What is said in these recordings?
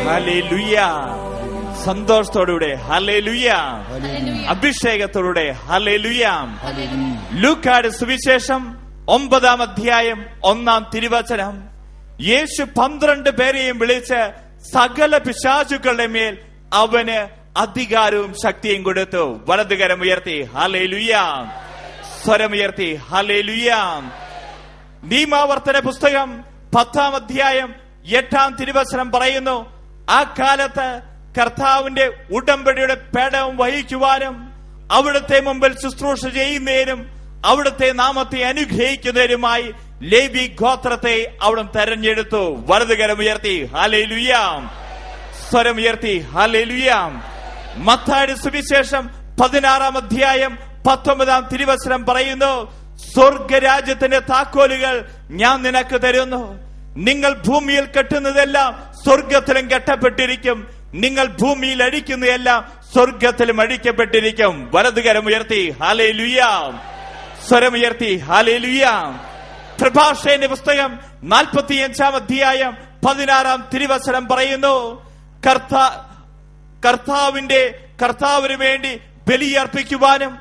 Hallelujah. സന്തോഷത്തോടുകൂടെ hallelujah. അഭിഷേകത്തോടുകൂടെ hallelujah. ലൂക്കായുടെ സുവിശേഷം 9-ാം അധ്യായം 1-ാം തിരുവചനം. യേശു 12 പേരെയും വിളിച്ച് സകല പിശാചുക്കളുടെ മേൽ അവന് അധികാരവും ശക്തിയും കൊടുത്തു. വലതുകരം ഉയർത്തി ഹല്ലേലൂയ. സ്വരമുയർത്തി ഹല്ലേലൂയ. നിയമാവർത്തന പുസ്തകം 10-ാം അധ്യായം 8-ാം തിരുവചനം പറയുന്നു, ആ കാലത്ത് കർത്താവിന്റെ ഉടമ്പടിയുടെ പേടകം വഹിക്കുവാനും അവിടുത്തെ മുമ്പിൽ ശുശ്രൂഷ ചെയ്യുന്നതിനും അവിടുത്തെ നാമത്തെ അനുഗ്രഹിക്കുന്നതിനുമായി ലേവി ഗോത്രത്തെ അവിടുന്ന് തെരഞ്ഞെടുത്തു. വലതുകരം ഉയർത്തി ഹല്ലേലൂയ. സ്വരമുയർത്തി ഹല്ലേലൂയ. മത്തായിയുടെ സുവിശേഷം 16-ാം അധ്യായം 19-ാം തിരുവചനം പറയുന്നു, സ്വർഗരാജ്യത്തിന്റെ താക്കോലുകൾ ഞാൻ നിനക്ക് തരുന്നു. നിങ്ങൾ ഭൂമിയിൽ കെട്ടുന്നതെല്ലാം സ്വർഗത്തിലും കെട്ടപ്പെട്ടിരിക്കും, നിങ്ങൾ ഭൂമിയിൽ അഴിക്കുന്നതെല്ലാം സ്വർഗത്തിലും അഴിക്കപ്പെട്ടിരിക്കും. വലതുകരം ഉയർത്തി ഹല്ലേലൂയ. സ്വരമുയർത്തി ഹല്ലേലൂയ. പ്രഭാഷകന്റെ പുസ്തകം 45-ാം അധ്യായം 16-ാം തിരുവചനം പറയുന്നു, കർത്താവിന് വേണ്ടി ബലിയർപ്പിക്കുവാനും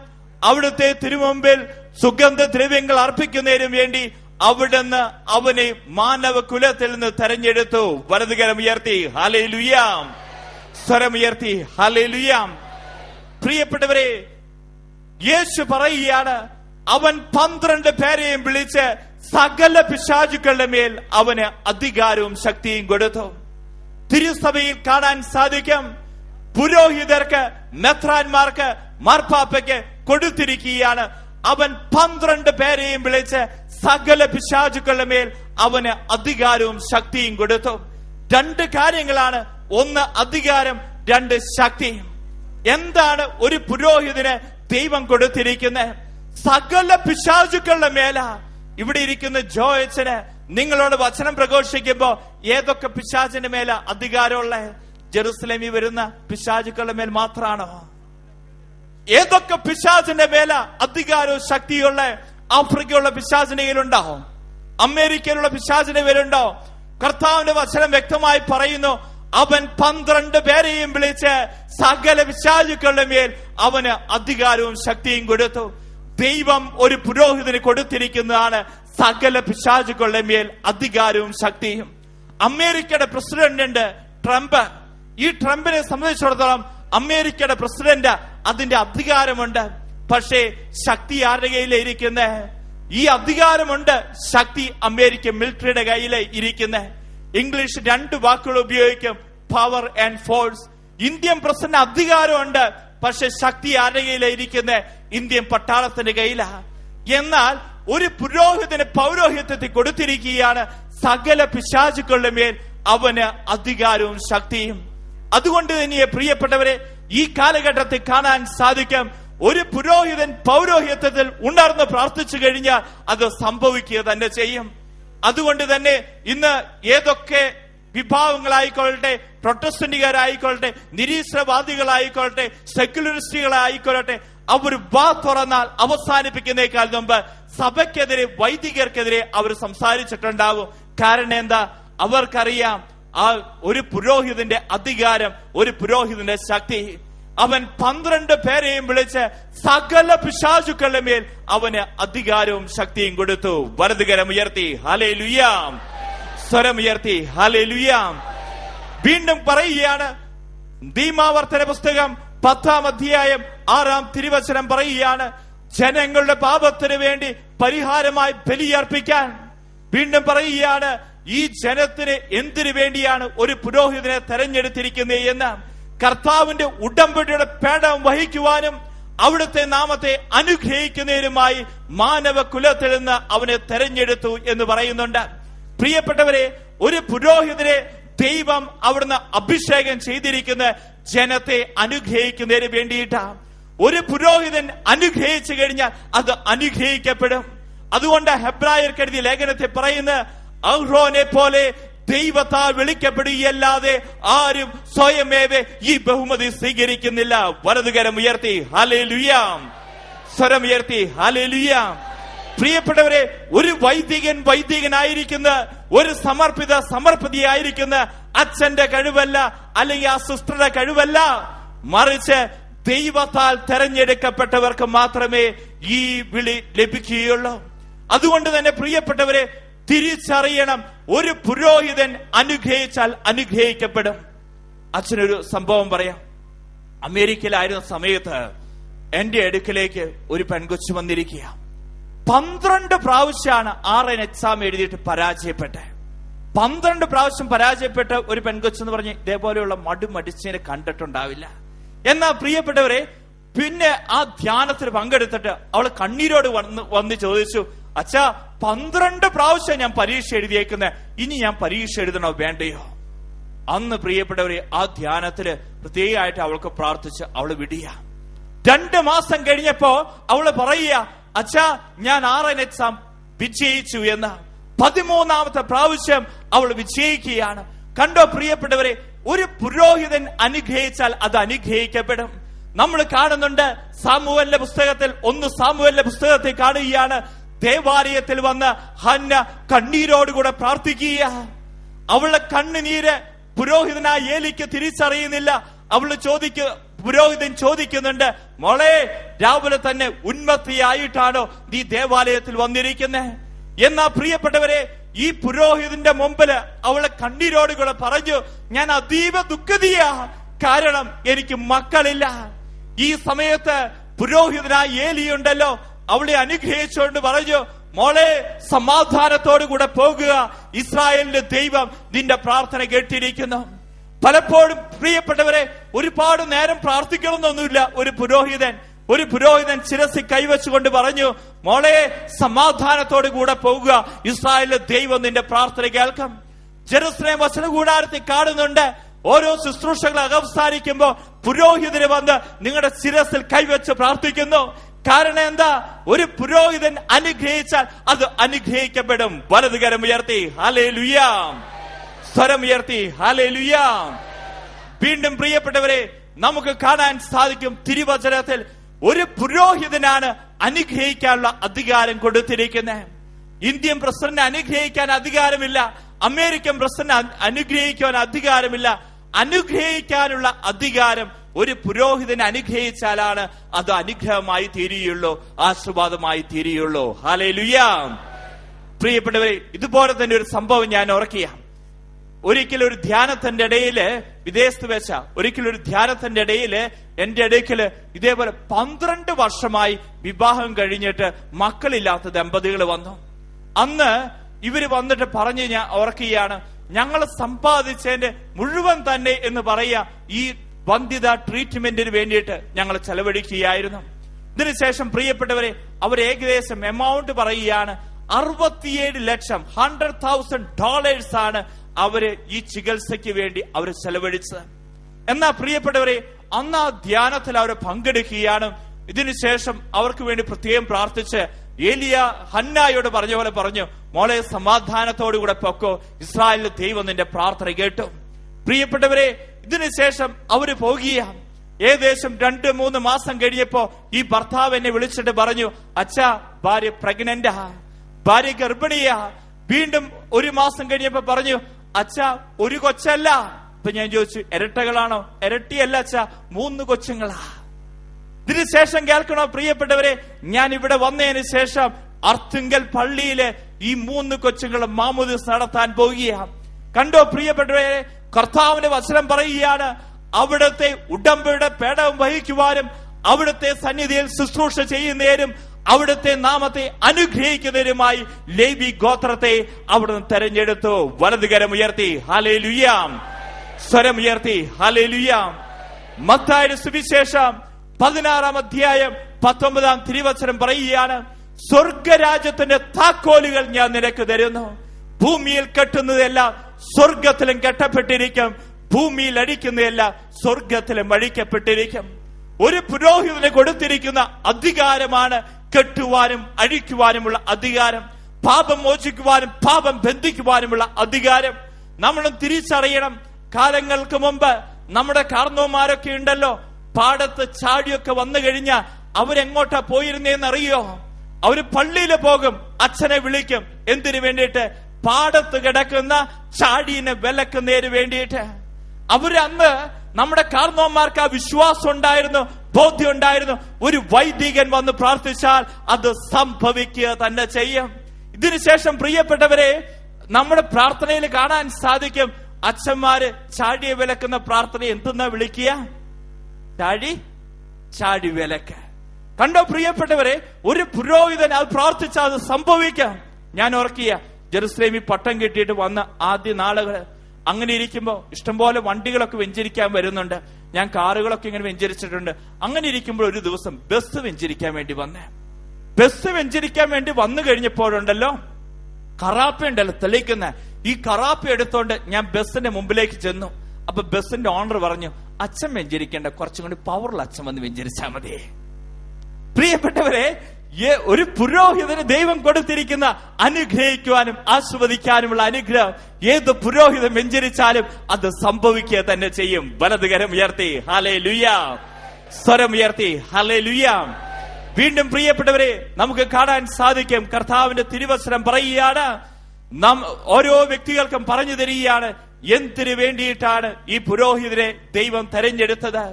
അവിടുത്തെ തിരുമുമ്പിൽ സുഗന്ധദ്രവ്യങ്ങൾ അർപ്പിക്കുന്നതിനും വേണ്ടി അവിടുന്ന് അവനെ മാനവ കുലത്തിൽ നിന്ന് തെരഞ്ഞെടുത്തു. വലതുകരം ഉയർത്തി ഹല്ലേലൂയ. സ്വരമുയർത്തി ഹല്ലേലൂയ. പ്രിയപ്പെട്ടവരെ, യേശു പറയുകയാണ്, അവൻ 12 പേരെയും വിളിച്ച് സകല പിശാചുക്കളുടെ മേൽ അവന് അധികാരവും ശക്തിയും കൊടുത്തു. തിരുസഭയിൽ കാണാൻ സാധിക്കും, പുരോഹിതർക്ക്, മെത്രാന്മാർക്ക്, മാർപ്പാപ്പയ്ക്ക് കൊടുത്തിരിക്കുകയാണ്. അവൻ 12 പേരെയും വിളിച്ച് സകല പിശാചുക്കളുടെ മേൽ അവന് അധികാരവും ശക്തിയും കൊടുത്തു. 2 കാര്യങ്ങളാണ്, 1 അധികാരം, 2 ശക്തിയും. എന്താണ് ഒരു പുരോഹിതന് ദൈവം കൊടുത്തിരിക്കുന്നത്? സകല പിശാചുക്കളുടെ മേല. ഇവിടെ ഇരിക്കുന്ന ജോയച്ചന് നിങ്ങളോട് വചനം പ്രഘോഷിക്കുമ്പോ ഏതൊക്കെ പിശാചിന്റെ മേല അധികാരമുള്ള? ജെറുസലേമിൽ വരുന്ന പിശാചുക്കളുടെ മേൽ മാത്രമാണോ? ഏതൊക്കെ പിശാചിന്റെ മേല അധികാരവും ശക്തിയുള്ള? ആഫ്രിക്കയുള്ള പിശാചിന്റെ കയ്യിലുണ്ടാവും, അമേരിക്കയിലുള്ള പിശാചിന്റെ പേരുണ്ടോ? കർത്താവിന്റെ വചനം വ്യക്തമായി പറയുന്നു, അവൻ 12 പേരെയും വിളിച്ച് സകല പിശാചുക്കളുടെ മേൽ അവന് അധികാരവും ശക്തിയും കൊടുത്തു. ദൈവം ഒരു പുരോഹിതന് കൊടുത്തിരിക്കുന്നതാണ് സകല പിശാചുക്കളുടെ മേൽ അധികാരവും ശക്തിയും. അമേരിക്കയുടെ പ്രസിഡന്റ് ട്രംപ്. ഈ ട്രംപിനെ സംബന്ധിച്ചിടത്തോളം അമേരിക്കയുടെ പ്രസിഡന്റ് അതിന്റെ അധികാരമുണ്ട്. പക്ഷേ ശക്തി ആരുടെ കയ്യിലെ ഇരിക്കുന്നത്? ഈ അധികാരമുണ്ട്, ശക്തി അമേരിക്കൻ മിലിറ്ററിയുടെ കയ്യിലെ ഇരിക്കുന്നത്. ഇംഗ്ലീഷ് 2 വാക്കുകൾ ഉപയോഗിക്കും, power and force. Indian president അധികാരമുണ്ട്, പക്ഷെ ശക്തി ആരുടെ കയ്യിലെ ഇരിക്കുന്നത്? ഇന്ത്യൻ പട്ടാളത്തിന്റെ കയ്യിലാണ്. എന്നാൽ ഒരു പുരോഹിതന് പൗരോഹിത്യത്തെ കൊടുത്തിരിക്കുകയാണ് സകല പിശാചുക്കളുടെ മേൽ അവന് അധികാരവും ശക്തിയും. അതുകൊണ്ട് തന്നെ പ്രിയപ്പെട്ടവരെ, ഈ കാലഘട്ടത്തിൽ കാണാൻ സാധിക്കും, ഒരു പുരോഹിതൻ പൗരോഹിത്യത്തിൽ ഉണർന്ന് പ്രാർത്ഥിച്ചു കഴിഞ്ഞാൽ അത് സംഭവിക്കുക തന്നെ ചെയ്യും. അതുകൊണ്ട് തന്നെ ഇന്ന് ഏതൊക്കെ വിഭാഗങ്ങളായിക്കൊള്ളട്ടെ, പ്രൊട്ടസ്റ്റന്റുകാരായിക്കൊള്ളട്ടെ, നിരീശ്വരവാദികളായിക്കൊള്ളട്ടെ, സെക്യുലറിസ്റ്റുകളായിക്കൊള്ളട്ടെ, അവർ വാ തുറന്നാൽ അവസാനിപ്പിക്കുന്നേക്കാൾ മുമ്പ് സഭയ്ക്കെതിരെ, വൈദികർക്കെതിരെ അവർ സംസാരിച്ചിട്ടുണ്ടാകും. കാരണം എന്താ? അവർക്കറിയാം ആ ഒരു പുരോഹിതന്റെ അധികാരം, ഒരു പുരോഹിതന്റെ ശക്തി. അവൻ 12 പേരെയും വിളിച്ച് സകല പിശാചുക്കളുടെ മേൽ അവന് അധികാരവും ശക്തിയും കൊടുത്തു. വലതുകരം ഉയർത്തി ഹല്ലേലൂയ. സ്വരമുയർത്തി ഹല്ലേലൂയ. വീണ്ടും പറയുകയാണ്, നിയമാവർത്തന പുസ്തകം 10-ാം അധ്യായം 6-ാം തിരുവചനം പറയുകയാണ്, ജനങ്ങളുടെ പാപത്തിന് വേണ്ടി പരിഹാരമായി ബലിയർപ്പിക്കാൻ. വീണ്ടും പറയുകയാണ്, ഈ ജനത്തിന് എന്തിനു വേണ്ടിയാണ് ഒരു പുരോഹിതനെ തെരഞ്ഞെടുത്തിരിക്കുന്നത് എന്ന്? കർത്താവിന്റെ ഉടമ്പടിയുടെ പേടകം വഹിക്കുവാനും അവിടുത്തെ നാമത്തെ അനുഗ്രഹിക്കുന്നതിനുമായി മാനവ കുലത്തിൽ നിന്ന് അവനെ തെരഞ്ഞെടുത്തു എന്ന് പറയുന്നുണ്ട്. പ്രിയപ്പെട്ടവരെ, ഒരു പുരോഹിതനെ ദൈവം അവിടുന്ന് അഭിഷേകം ചെയ്തിരിക്കുന്ന ജനത്തെ അനുഗ്രഹിക്കുന്നതിന് വേണ്ടിയിട്ടാണ്. ഒരു പുരോഹിതൻ അനുഗ്രഹിച്ചു കഴിഞ്ഞാൽ അത് അനുഗ്രഹിക്കപ്പെടും. അതുകൊണ്ട് ഹെബ്രായർക്ക് എഴുതിയ ലേഖനത്തിൽ പറയുന്ന, അഹ്റോനെ പോലെ ദൈവത്താൽ വിളിക്കപ്പെടുകയല്ലാതെ ആരും സ്വയമേവ ഈ ബഹുമതി സ്വീകരിക്കുന്നില്ല. വലതുകരം ഉയർത്തി ഹല്ലേലൂയ. സ്വരമുയർത്തി ഹല്ലേലൂയ. പ്രിയപ്പെട്ടവരെ, ഒരു വൈദികനായിരിക്കുന്ന, ഒരു സമർപ്പിതയായിരിക്കുന്ന അച്ഛന്റെ കഴിവല്ല, അല്ലെങ്കിൽ ആ സിസ്റ്ററുടെ കഴിവല്ല, മറിച്ച് ദൈവത്താൽ തെരഞ്ഞെടുക്കപ്പെട്ടവർക്ക് മാത്രമേ ഈ വിളി ലഭിക്കുകയുള്ളൂ. അതുകൊണ്ട് തന്നെ പ്രിയപ്പെട്ടവരെ, തിരിച്ചറിയണം, ഒരു പുരോഹിതൻ അനുഗ്രഹിച്ചാൽ അനുഗ്രഹിക്കപ്പെടും. അച്ഛനൊരു സംഭവം പറയാം. അമേരിക്കയിലായിരുന്ന സമയത്ത് എന്റെ അടുക്കലേക്ക് ഒരു പെൺകൊച്ചു വന്നിരിക്കുക. 12 പ്രാവശ്യമാണ് RN എക്സാം എഴുതിയിട്ട് പരാജയപ്പെട്ടത്. 12 പ്രാവശ്യം പരാജയപ്പെട്ട ഒരു പെൺകൊച്ചെന്ന് പറഞ്ഞ് ഇതേപോലെയുള്ള മടിച്ചതിനെ കണ്ടിട്ടുണ്ടാവില്ല. എന്നാ പ്രിയപ്പെട്ടവരെ, പിന്നെ ആ ധ്യാനത്തിൽ പങ്കെടുത്തിട്ട് അവള് കണ്ണീരോട് വന്ന് ചോദിച്ചു, അച്ഛാ 12 പ്രാവശ്യം ഞാൻ പരീക്ഷ എഴുതിയേക്കുന്നത്, ഇനി ഞാൻ പരീക്ഷ എഴുതണോ വേണ്ടയോ? അന്ന് പ്രിയപ്പെട്ടവരെ, ആ ധ്യാനത്തില് പ്രത്യേകമായിട്ട് അവൾക്ക് പ്രാർത്ഥിച്ച് അവള് വിടിയ. 2 മാസം കഴിഞ്ഞപ്പോ അവള് പറയുക, അച്ഛാ ഞാൻ RN എക്സാം വിജയിച്ചു എന്ന്. 13ാമത്തെ പ്രാവശ്യം അവൾ വിജയിക്കുകയാണ്. കണ്ടോ പ്രിയപ്പെട്ടവരെ, ഒരു പുരോഹിതൻ അനുഗ്രഹിച്ചാൽ അത് അനുഗ്രഹിക്കപ്പെടും. നമ്മൾ കാണുന്നുണ്ട് സാമുവേലിന്റെ പുസ്തകത്തിൽ, 1 സാമുവേലിന്റെ പുസ്തകത്തിൽ കാണുകയാണ്, ദേവാലയത്തിൽ വന്ന് ഹന്ന കണ്ണീരോടുകൂടെ പ്രാർത്ഥിക്കുക. അവളുടെ കണ്ണുനീര് പുരോഹിതനായ ഏലിക്ക് തിരിച്ചറിയുന്നില്ല. പുരോഹിതൻ ചോദിക്കുന്നുണ്ട്, മോളെ രാവിലെ തന്നെ ഉന്മത്തിയായിട്ടാണോ നീ ദേവാലയത്തിൽ വന്നിരിക്കുന്നത്? എന്നാ പ്രിയപ്പെട്ടവരെ, ഈ പുരോഹിതന്റെ മുമ്പില് അവളെ കണ്ണീരോടുകൂടെ പറഞ്ഞു, ഞാൻ അതീവ ദുഃഖിതയാ, കാരണം എനിക്ക് മക്കളില്ല. ഈ സമയത്ത് പുരോഹിതനായ ഏലിയുണ്ടല്ലോ, അവളെ അനുഗ്രഹിച്ചുകൊണ്ട് പറഞ്ഞു, മോളെ സമാധാനത്തോടു കൂടെ പോകുക, ഇസ്രായേലിന്റെ ദൈവം നിന്റെ പ്രാർത്ഥന കേട്ടിരിക്കുന്നു. പലപ്പോഴും പ്രിയപ്പെട്ടവരെ, ഒരുപാട് നേരം പ്രാർത്ഥിക്കണമെന്നൊന്നുമില്ല. ഒരു പുരോഹിതൻ ശിരസിൽ കൈവച്ചുകൊണ്ട് പറഞ്ഞു, മോളെ സമാധാനത്തോടു കൂടെ പോകുക, ഇസ്രായേലിലെ ദൈവം നിന്റെ പ്രാർത്ഥന കേൾക്കും. ജെറുസലേം വചന കൂടാരത്തിൽ കാണുന്നുണ്ട്, ഓരോ ശുശ്രൂഷകൾ അവസാനിക്കുമ്പോ പുരോഹിതന് വന്ന് നിങ്ങളുടെ ശിരസിൽ കൈവച്ച് പ്രാർത്ഥിക്കുന്നു. കാരണം എന്താ? ഒരു പുരോഹിതൻ അനുഗ്രഹിച്ചാൽ അത് അനുഗ്രഹിക്കപ്പെടും. വലതുകരം ഉയർത്തി ഹല്ലേലൂയ, സ്വരം ഉയർത്തി ഹല്ലേലൂയ. വീണ്ടും പ്രിയപ്പെട്ടവരെ, നമുക്ക് കാണാൻ സാധിക്കും തിരുവചനത്തിൽ ഒരു പുരോഹിതനാണ് അനുഗ്രഹിക്കാനുള്ള അധികാരം കൊടുത്തിരിക്കുന്നത്. ഇന്ത്യൻ പ്രസിഡന്റ് അനുഗ്രഹിക്കാൻ അധികാരമില്ല, അമേരിക്കൻ പ്രസിഡന്റ് അനുഗ്രഹിക്കാൻ അധികാരമില്ല. അനുഗ്രഹിക്കാനുള്ള അധികാരം ഒരു പുരോഹിതനെ അനുഗ്രഹിച്ചാലാണ് അത് അനുഗ്രഹമായി തീരുകയുള്ളൂ, ആശീർവാദമായി തീരുകയുള്ളൂ. ഹല്ലേലൂയ. പ്രിയപ്പെട്ടവരെ, ഇതുപോലെ തന്നെ ഒരു സംഭവം ഞാൻ ഓർക്കുക. ഒരിക്കലൊരു ധ്യാനത്തിന്റെ ഇടയില്, വിദേശത്ത് വെച്ച ഒരിക്കലൊരു ധ്യാനത്തിന്റെ ഇടയില് എന്റെ ഇടയ്ക്കല് ഇതേപോലെ 12 വർഷമായി വിവാഹം കഴിഞ്ഞിട്ട് മക്കളില്ലാത്ത ദമ്പതികൾ വന്നു. അന്ന് ഇവര് വന്നിട്ട് പറഞ്ഞ് ഞാൻ ഓർക്കുകയാണ്, ഞങ്ങൾ സമ്പാദിച്ചതിന്റെ മുഴുവൻ തന്നെ എന്ന് പറയാ ഈ വന്ധ്യത ട്രീറ്റ്മെന്റിന് വേണ്ടിയിട്ട് ഞങ്ങൾ ചെലവഴിക്കുകയായിരുന്നു. ഇതിനുശേഷം പ്രിയപ്പെട്ടവരെ, അവർ ഏകദേശം എമൗണ്ട് പറയുകയാണ്, 67 ലക്ഷം $100,000 ആണ് അവര് ഈ ചികിത്സയ്ക്ക് വേണ്ടി അവർ ചെലവഴിച്ചത്. എന്നാ പ്രിയപ്പെട്ടവരെ, അന്ന് ആ ധ്യാനത്തിൽ അവർ പങ്കെടുക്കുകയാണ്. ഇതിനുശേഷം അവർക്ക് വേണ്ടി പ്രത്യേകം പ്രാർത്ഥിച്ച് ഏലിയ ഹന്നായോട് പറഞ്ഞ പോലെ പറഞ്ഞു, മോളെ സമാധാനത്തോടുകൂടെ പൊക്കോ, ഇസ്രായേലിലെ ദൈവം നിന്റെ പ്രാർത്ഥന കേട്ടു. പ്രിയപ്പെട്ടവരെ, ഇതിനുശേഷം അവര് പോകുകയാണ്. ഏകദേശം 2-3 മാസം കഴിഞ്ഞപ്പോ ഈ ഭർത്താവ് എന്നെ വിളിച്ചിട്ട് പറഞ്ഞു, അച്ഛാ ഭാര്യ പ്രഗ്നന്റാ, ഭാര്യ ഗർഭിണിയാ. വീണ്ടും 1 മാസം കഴിഞ്ഞപ്പോ പറഞ്ഞു, അച്ഛാ ഒരു കൊച്ചല്ല. ഇപ്പൊ ഞാൻ ചോദിച്ചു, ഇരട്ടകളാണോ? ഇരട്ടിയല്ല അച്ഛാ, 3 കൊച്ചുങ്ങളാ. ഇതിനുശേഷം കേൾക്കണോ പ്രിയപ്പെട്ടവരെ, ഞാൻ ഇവിടെ വന്നതിന് ശേഷം അർത്തുങ്കൽ പള്ളിയിലെ ഈ 3 കൊച്ചുങ്ങളും മാമോദീസ നടത്താൻ പോകുകയാണ്. കണ്ടോ പ്രിയപ്പെട്ടവരെ, കർത്താവിന്റെ വചനം പറയുകയാണ്, അവിടുത്തെ ഉടമ്പടിയുടെ പേടകം വഹിക്കുവാനും അവിടുത്തെ സന്നിധിയിൽ ശുശ്രൂഷ ചെയ്യുന്നതിനും അവിടുത്തെ നാമത്തെ അനുഗ്രഹിക്കുന്നതിനുമായി ലേവി ഗോത്രത്തെ അവിടുന്ന് തെരഞ്ഞെടുത്തു. വലതുകരം ഉയർത്തി ഹല്ലേലൂയ, സ്വരം ഉയർത്തി ഹല്ലേലൂയ. മത്തായിയുടെ സുവിശേഷം 16-ാം അധ്യായം 19-ാം തിരുവചനം പറയുകയാണ്, സ്വർഗരാജ്യത്തിന്റെ താക്കോലുകൾ ഞാൻ നിനക്ക് തരുന്നു. ഭൂമിയിൽ കെട്ടുന്നതെല്ലാം സ്വർഗത്തിലും കെട്ടപ്പെട്ടിരിക്കും, ഭൂമിയിൽ അടിക്കുന്നതെല്ലാം സ്വർഗത്തിലും അഴിക്കപ്പെട്ടിരിക്കും. ഒരു പുരോഹിതന് കൊടുത്തിരിക്കുന്ന അധികാരമാണ് കെട്ടുവാനും അഴിക്കുവാനുമുള്ള അധികാരം, പാപം മോചിക്കുവാനും പാപം ബന്ധിക്കുവാനുമുള്ള അധികാരം. നമ്മളും തിരിച്ചറിയണം. കാലങ്ങൾക്ക് മുമ്പ് നമ്മുടെ കാർന്നോമാരൊക്കെ ഉണ്ടല്ലോ, പാടത്ത് ചാടിയൊക്കെ വന്നു കഴിഞ്ഞാൽ അവരെങ്ങോട്ടാ പോയിരുന്നേന്നറിയോ? അവര് പള്ളിയിൽ പോകും, അച്ഛനെ വിളിക്കും. എന്തിനു വേണ്ടിയിട്ട്? പാടത്ത് കിടക്കുന്ന ചാടീനെ വിലക്കുന്നതിന് വേണ്ടിയിട്ട്. അവരന്ന് നമ്മുടെ കാർന്നോന്മാർക്ക് ആ വിശ്വാസം ഉണ്ടായിരുന്നു, ബോധ്യം ഉണ്ടായിരുന്നു. ഒരു വൈദികൻ വന്ന് പ്രാർത്ഥിച്ചാൽ അത് സംഭവിക്കുക തന്നെ ചെയ്യും. ഇതിനുശേഷം പ്രിയപ്പെട്ടവരെ, നമ്മുടെ പ്രാർത്ഥനയിൽ കാണാൻ സാധിക്കും, അച്ഛന്മാര് ചാടിയെ വിലക്കുന്ന പ്രാർത്ഥന എന്തെന്നാ വിളിക്കുക? ചാടി വിലക്ക്. കണ്ടോ പ്രിയപ്പെട്ടവരെ, ഒരു പുരോഹിതൻ അത് പ്രാർത്ഥിച്ചാൽ അത് സംഭവിക്കാം. ഞാൻ ഓർക്കിയ ജെറുസലേമിൽ പട്ടം കിട്ടിയിട്ട് വന്ന ആദ്യ നാളുകള്, അങ്ങനെ ഇരിക്കുമ്പോ ഇഷ്ടംപോലെ വണ്ടികളൊക്കെ വെഞ്ചരിക്കാൻ വരുന്നുണ്ട്. ഞാൻ കാറുകളൊക്കെ ഇങ്ങനെ വെഞ്ചരിച്ചിട്ടുണ്ട്. അങ്ങനെ ഇരിക്കുമ്പോൾ ഒരു ദിവസം ബസ് വെഞ്ചരിക്കാൻ വേണ്ടി വന്നേ. ബസ് വെഞ്ചരിക്കാൻ വേണ്ടി വന്നു കഴിഞ്ഞപ്പോഴുണ്ടല്ലോ, കറാപ്പ ഉണ്ടല്ലോ തെളിയിക്കുന്ന, ഈ കറാപ്പ എടുത്തോണ്ട് ഞാൻ ബസിന്റെ മുമ്പിലേക്ക് ചെന്നു. അപ്പൊ ബസിന്റെ ഓണർ പറഞ്ഞു, അച്ഛൻ വെഞ്ചരിക്കേണ്ട, കുറച്ചും കൂടി പവറിൽ അച്ഛൻ വന്ന് വെഞ്ചരിച്ചാൽ മതി. പ്രിയപ്പെട്ടവരെ, ഒരു പുരോഹിതന് ദൈവം കൊടുത്തിരിക്കുന്ന അനുഗ്രഹിക്കുവാനും ആസ്വദിക്കാനുമുള്ള അനുഗ്രഹം ഏത് പുരോഹിതൻ വെഞ്ചരിച്ചാലും അത് സംഭവിക്കുക തന്നെ ചെയ്യും. വലതുകരം ഉയർത്തി ഹല്ലേലൂയ, സ്വരം ഉയർത്തി ഹല്ലേലൂയ. വീണ്ടും പ്രിയപ്പെട്ടവരെ, നമുക്ക് കാണാൻ സാധിക്കും, കർത്താവിന്റെ തിരുവചനം പറയുകയാണ്, നാം ഓരോ വ്യക്തികൾക്കും പറഞ്ഞു തരികയാണ് എന്തിനു വേണ്ടിയിട്ടാണ് ഈ പുരോഹിതരെ ദൈവം തെരഞ്ഞെടുത്തത്.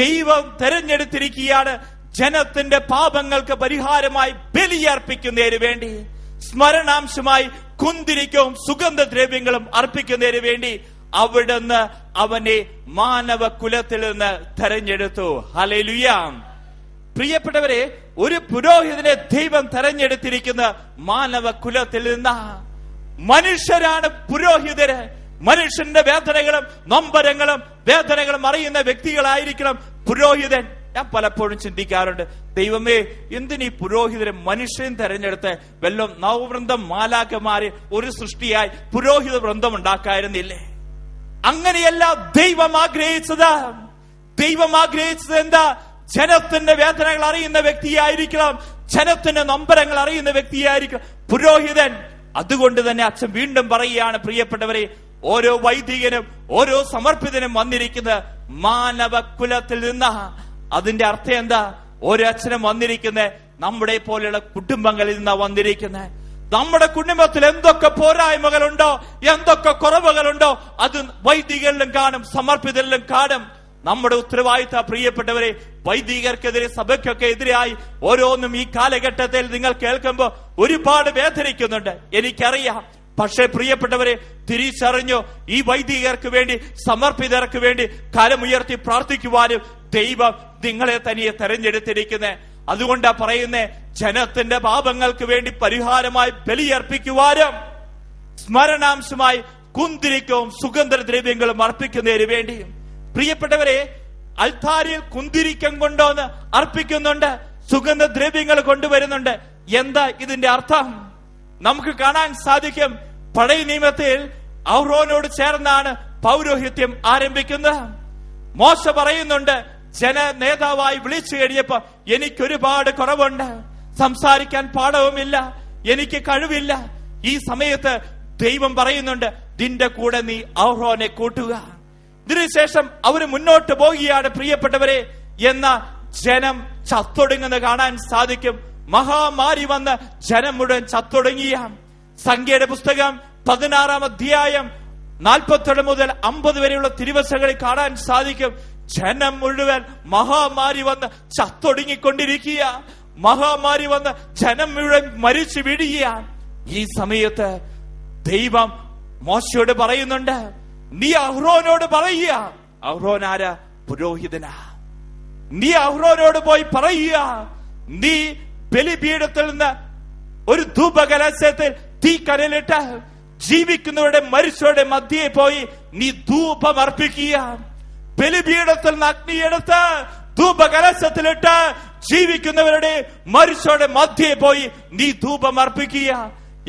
ദൈവം തെരഞ്ഞെടുത്തിരിക്കുകയാണ് ജനത്തിന്റെ പാപങ്ങൾക്ക് പരിഹാരമായി ബലിയർപ്പിക്കുന്നതിന് വേണ്ടി, സ്മരണാംശമായി കുന്തിരിക്കവും സുഗന്ധദ്രവ്യങ്ങളും അർപ്പിക്കുന്നതിന് വേണ്ടി അവിടുന്ന് അവനെ മാനവ കുലത്തിൽ നിന്ന് തെരഞ്ഞെടുത്തു. ഹല്ലേലൂയ. പ്രിയപ്പെട്ടവരെ, ഒരു പുരോഹിതനെ ദൈവം തെരഞ്ഞെടുത്തിരിക്കുന്ന മാനവ കുലത്തിൽ നിന്ന്. മനുഷ്യരാണ് പുരോഹിതര്. മനുഷ്യന്റെ വേദനകളും നൊമ്പരങ്ങളും വേദനകളും അറിയുന്ന വ്യക്തികളായിരിക്കണം പുരോഹിതൻ. ഞാൻ പലപ്പോഴും ചിന്തിക്കാറുണ്ട്, ദൈവമേ, എന്തിനീ പുരോഹിതരെ മനുഷ്യൻ തെരഞ്ഞെടുത്ത് വല്ലതും നവവൃന്ദം മാലാഖമാരെ ഒരു സൃഷ്ടിയായി പുരോഹിത വൃന്ദം ഉണ്ടാക്കായിരുന്നില്ലേ? അങ്ങനെയല്ല ദൈവം ആഗ്രഹിച്ചത്. ദൈവം ആഗ്രഹിച്ചത് എന്താ? ജനത്തിന്റെ വേദനകൾ അറിയുന്ന വ്യക്തിയായിരിക്കണം, ജനത്തിന്റെ നൊമ്പരങ്ങൾ അറിയുന്ന വ്യക്തിയായിരിക്കണം പുരോഹിതൻ. അതുകൊണ്ട് തന്നെ അച്ഛൻ വീണ്ടും പറയുകയാണ്, പ്രിയപ്പെട്ടവരെ, ഓരോ വൈദികനും ഓരോ സമർപ്പിതനും വന്നിരിക്കുന്നത് മാനവ കുലത്തിൽ നിന്ന്. അതിന്റെ അർത്ഥം എന്താ? ഓരോ അച്ഛനും വന്നിരിക്കുന്നത് നമ്മുടെ പോലെയുള്ള കുടുംബങ്ങളിൽ നിന്നാ വന്നിരിക്കുന്നത്. നമ്മുടെ കുടുംബത്തിൽ എന്തൊക്കെ പോരായ്മകളുണ്ടോ, എന്തൊക്കെ കുറവുകളുണ്ടോ, അത് വൈദികരിലും കാണും, സമർപ്പിതരിലും കാണും. നമ്മുടെ ഉത്തരവാദിത്ത പ്രിയപ്പെട്ടവരെ, വൈദികർക്കെതിരെ സഭയ്ക്കൊക്കെ എതിരായി ഓരോന്നും ഈ കാലഘട്ടത്തിൽ നിങ്ങൾ കേൾക്കുമ്പോ ഒരുപാട് വേദനിക്കുന്നുണ്ട്, എനിക്കറിയാം. പക്ഷേ പ്രിയപ്പെട്ടവരെ, തിരിച്ചറിഞ്ഞോ, ഈ വൈദികർക്ക് വേണ്ടി സമർപ്പിതർക്ക് വേണ്ടി കരമുയർത്തി പ്രാർത്ഥിക്കുവാനും ദൈവം നിങ്ങളെ തനിയെ തെരഞ്ഞെടുത്തിരിക്കുന്നത്. അതുകൊണ്ടാ പറയുന്നേ, ജനത്തിന്റെ പാപങ്ങൾക്ക് വേണ്ടി പരിഹാരമായി ബലിയർപ്പിക്കുവാനും സ്മരണാംശമായി കുന്തിരിക്കവും സുഗന്ധദ്രവ്യങ്ങളും അർപ്പിക്കുന്നതിന് വേണ്ടി. പ്രിയപ്പെട്ടവരെ, അൽത്താരിയിൽ കുന്തിരിക്കം കൊണ്ടുവന്ന് അർപ്പിക്കുന്നുണ്ട്, സുഗന്ധദ്രവ്യങ്ങൾ കൊണ്ടുവരുന്നുണ്ട്. എന്താ ഇതിന്റെ അർത്ഥം? നമുക്ക് കാണാൻ സാധിക്കും, പഴയ നിയമത്തിൽ അഹ്റോനോട് ചേർന്നാണ് പൗരോഹിത്യം ആരംഭിക്കുന്നത്. മോശ പറയുന്നുണ്ട്, ജന നേതാവായി വിളിച്ചു കഴിഞ്ഞപ്പോ എനിക്കൊരുപാട് കുറവുണ്ട്, സംസാരിക്കാൻ പാഠവുമില്ല, എനിക്ക് കഴിവില്ല. ഈ സമയത്ത് ദൈവം പറയുന്നുണ്ട്, നിന്റെ കൂടെ നീ അഹ്റോനെ കൂട്ടുക. ഇതിനുശേഷം അവര് മുന്നോട്ട് പോകുകയാണ് പ്രിയപ്പെട്ടവരെ. എന്ന ജനം ചത്തൊടുങ്ങുന്ന കാണാൻ സാധിക്കും. മഹാമാരി വന്ന് ജനം മുഴുവൻ ചത്തൊടുങ്ങിയ. സംഖ്യയുടെ പുസ്തകം 16-ാം അധ്യായം 47 മുതൽ 50 വരെയുള്ള തിരുവചനങ്ങളിൽ കാണാൻ സാധിക്കും, ജനം മുഴുവൻ മഹാമാരി വന്ന് ചത്തൊടുങ്ങിക്കൊണ്ടിരിക്കുക. മഹാമാരി വന്ന് ജനം മുഴുവൻ മരിച്ചു വീഴുക. ഈ സമയത്ത് ദൈവം മോശയോട് പറയുന്നുണ്ട്, നീ അഹ്റോനോട് പറയുക. അഹ്റോൻ ആരാ? പുരോഹിതനാ. നീ അഹ്റോനോട് പോയി പറയുക, നീ ബലിപീഠത്തിൽ നിന്ന് ഒരു ധൂപകലശത്തിൽ തീ കനലിട്ട് ജീവിക്കുന്നവരുടെ മരിച്ചവരുടെ മധ്യേ പോയി നീ ധൂപം അർപ്പിക്കുക. ബലിപീഠത്തിൽ നിന്ന് അഗ്നിയെടുത്ത് ധൂപകലശത്തിലിട്ട് ജീവിക്കുന്നവരുടെ മരിച്ചവരുടെ മധ്യേ പോയി നീ ധൂപം അർപ്പിക്കുക.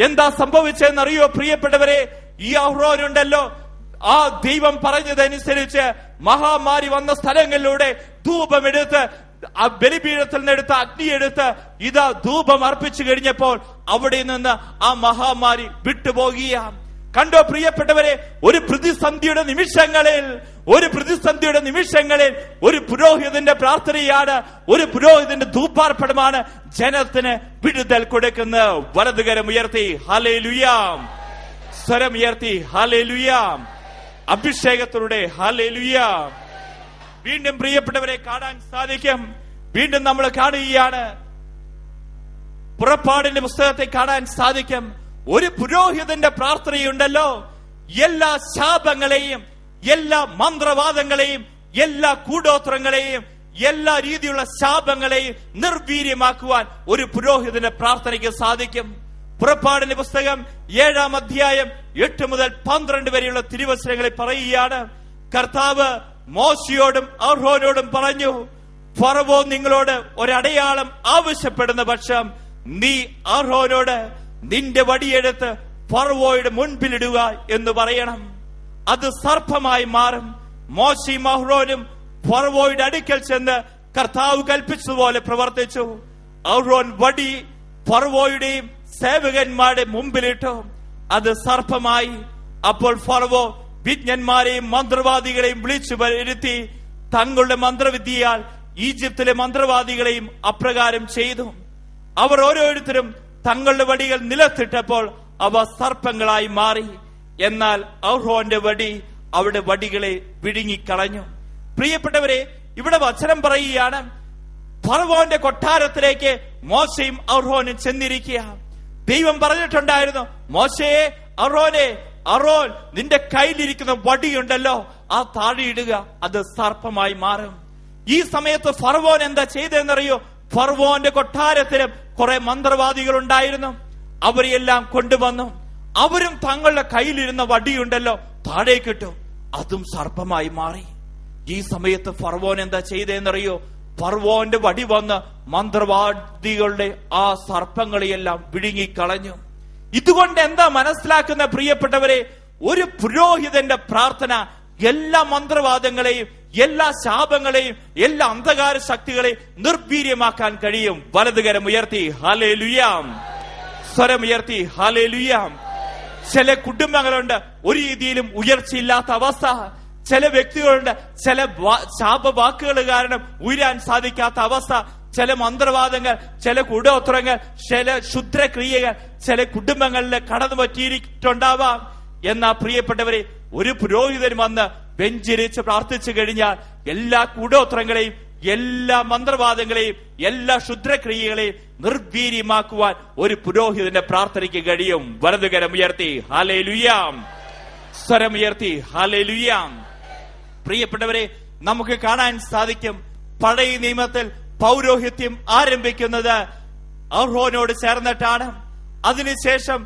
എന്താ സംഭവിച്ചതെന്നറിയോ പ്രിയപ്പെട്ടവരെ? ഈ അഹ്റോനുണ്ടല്ലോ, ആ ദൈവം പറഞ്ഞതനുസരിച്ച് മഹാമാരി വന്ന സ്ഥലങ്ങളിലൂടെ ധൂപമെടുത്ത് ആ ബലിപീഠത്തിൽ നിന്നെടുത്ത് അഗ്നിയെടുത്ത് ഇതാ ധൂപം അർപ്പിച്ചു കഴിഞ്ഞപ്പോൾ അവിടെ നിന്ന് ആ മഹാമാരി വിട്ടുപോകുകയാണ്. കണ്ടോ പ്രിയപ്പെട്ടവരെ, ഒരു പ്രതിസന്ധിയുടെ നിമിഷങ്ങളിൽ ഒരു പുരോഹിതന്റെ പ്രാർത്ഥനയാണ്, ഒരു പുരോഹിതന്റെ ധൂപാർപ്പണമാണ് ജനത്തിന് വിടുതൽ കൊടുക്കുന്നത്. വലതുകരം ഉയർത്തി ഹല്ലേലൂയ. സ്വരമുയർത്തി ഹല്ലേലൂയ. അഭിഷേകത്തിലൂടെ ഹല്ലേലൂയ. വീണ്ടും പ്രിയപ്പെട്ടവരെ കാണാൻ സാധിക്കും. വീണ്ടും നമ്മൾ കാണുകയാണ്, പുറപ്പാടിന്റെ പുസ്തകത്തെ കാണാൻ സാധിക്കും. ഒരു പുരോഹിതന്റെ പ്രാർത്ഥനയുണ്ടല്ലോ, എല്ലാ ശാപങ്ങളെയും എല്ലാ മന്ത്രവാദങ്ങളെയും എല്ലാ കൂടോത്രങ്ങളെയും എല്ലാ രീതിയിലുള്ള ശാപങ്ങളെയും നിർവീര്യമാക്കുവാൻ ഒരു പുരോഹിതന്റെ പ്രാർത്ഥനയ്ക്ക് സാധിക്കും. പുറപ്പാടിന്റെ പുസ്തകം 7-ാം അധ്യായം 8 മുതൽ 12 വരെയുള്ള തിരുവചനങ്ങളിൽ പറയുകയാണ്, കർത്താവ് മോശയോടും അഹ്റോനോടും പറഞ്ഞു, ഫറവോ നിങ്ങളോട് ഒരടയാളം ആവശ്യപ്പെടുന്ന പക്ഷം നീ അഹ്റോനോട് നിന്റെ വടിയെടുത്ത് ഫറവോയുടെ മുൻപിലിടുക എന്ന് പറയണം. അത് സർപ്പമായി മാറും. മോശയും അഹ്റോനും ഫറവോയുടെ അടുക്കൽ ചെന്ന് കർത്താവ് കൽപ്പിച്ചതുപോലെ പ്രവർത്തിച്ചു. അഹ്റോൻ വടി ഫറവോയുടെയും സേവകന്മാരുടെ മുമ്പിലിട്ടു. അത് സർപ്പമായി. അപ്പോൾ ഫറവോ വിജ്ഞന്മാരെയും മന്ത്രവാദികളെയും വിളിച്ചു വരുത്തി തങ്ങളുടെ മന്ത്രവിദ്യയാൽ ഈജിപ്തിലെ മന്ത്രവാദികളെയും അപ്രകാരം ചെയ്തു. അവർ ഓരോരുത്തരും തങ്ങളുടെ വടികൾ നിലത്തിട്ടപ്പോൾ അവ സർപ്പങ്ങളായി മാറി. എന്നാൽ അഹ്റോന്റെ വടി അവിടെ വടികളെ വിഴുങ്ങിക്കളഞ്ഞു. പ്രിയപ്പെട്ടവരെ, ഇവിടെ വചനം പറയുകയാണ്, ഫറവോന്റെ കൊട്ടാരത്തിലേക്ക് മോശയും അഹ്റോനും ചെന്നിരിക്കുക. ദൈവം പറഞ്ഞിട്ടുണ്ടായിരുന്നു, മോശയെ, അഹ്റോനെ, അഹ്റോൻ നിന്റെ കയ്യിലിരിക്കുന്ന വടിയുണ്ടല്ലോ ആ താഴെയിടുക, അത് സർപ്പമായി മാറും. ഈ സമയത്ത് ഫറവോൻ എന്താ ചെയ്തെന്നറിയോ? ഫറവോന്റെ കൊട്ടാരത്തിലും കുറെ മന്ത്രവാദികൾ ഉണ്ടായിരുന്നു. അവരെല്ലാം കൊണ്ടുവന്നു. അവരും തങ്ങളുടെ കയ്യിലിരുന്ന വടിയുണ്ടല്ലോ താഴേക്കിട്ടു, അതും സർപ്പമായി മാറി. ഈ സമയത്ത് ഫറവോൻ എന്താ ചെയ്തെന്നറിയോ? ഫറവോന്റെ വടി വന്ന് മന്ത്രവാദികളുടെ ആ സർപ്പങ്ങളെയെല്ലാം വിഴുങ്ങിക്കളഞ്ഞു. ഇതുകൊണ്ട് എന്താ മനസ്സിലാക്കുന്ന പ്രിയപ്പെട്ടവരെ? ഒരു പുരോഹിതന്റെ പ്രാർത്ഥന എല്ലാ മന്ത്രവാദങ്ങളെയും എല്ലാ ശാപങ്ങളെയും എല്ലാ അന്ധകാര ശക്തികളെയും നിർവീര്യമാക്കാൻ കഴിയും. വലതുകരം ഉയർത്തി ഹല്ലേലൂയ, സ്വരമുയർത്തി ഹല്ലേലൂയ. ചില കുടുംബങ്ങളുണ്ട് ഒരു രീതിയിലും ഉയർച്ചയില്ലാത്ത അവസ്ഥ. ചില വ്യക്തികളുണ്ട് ചില ശാപവാക്കുകൾ കാരണം ഉയരാൻ സാധിക്കാത്ത അവസ്ഥ. ചില മന്ത്രവാദങ്ങൾ, ചില കൂടോത്രങ്ങൾ, ചില ക്ഷുദ്രക്രിയകൾ ചില കുടുംബങ്ങളിൽ കടന്നു പറ്റിയിട്ടുണ്ടാവാം. എന്നാ പ്രിയപ്പെട്ടവരെ, ഒരു പുരോഹിതൻ വന്ന് വെഞ്ചരിച്ച് പ്രാർത്ഥിച്ചു കഴിഞ്ഞാൽ എല്ലാ കൂടോത്രങ്ങളെയും എല്ലാ മന്ത്രവാദങ്ങളെയും എല്ലാ ക്ഷുദ്രക്രിയകളെയും നിർവീര്യമാക്കുവാൻ ഒരു പുരോഹിതന്റെ പ്രാർത്ഥനയ്ക്ക് കഴിയും. വലതുകരം ഉയർത്തി ഹല്ലേലൂയ, സ്വരമുയർത്തി ഹല്ലേലൂയ. പ്രിയപ്പെട്ടവരെ, നമുക്ക് കാണാൻ സാധിക്കും, പഴയ നിയമത്തിൽ പൗരോഹിത്യം ആരംഭിക്കുന്നത് അഹ്റോനോട് ചേർന്നിട്ടാണ്. അതിനുശേഷം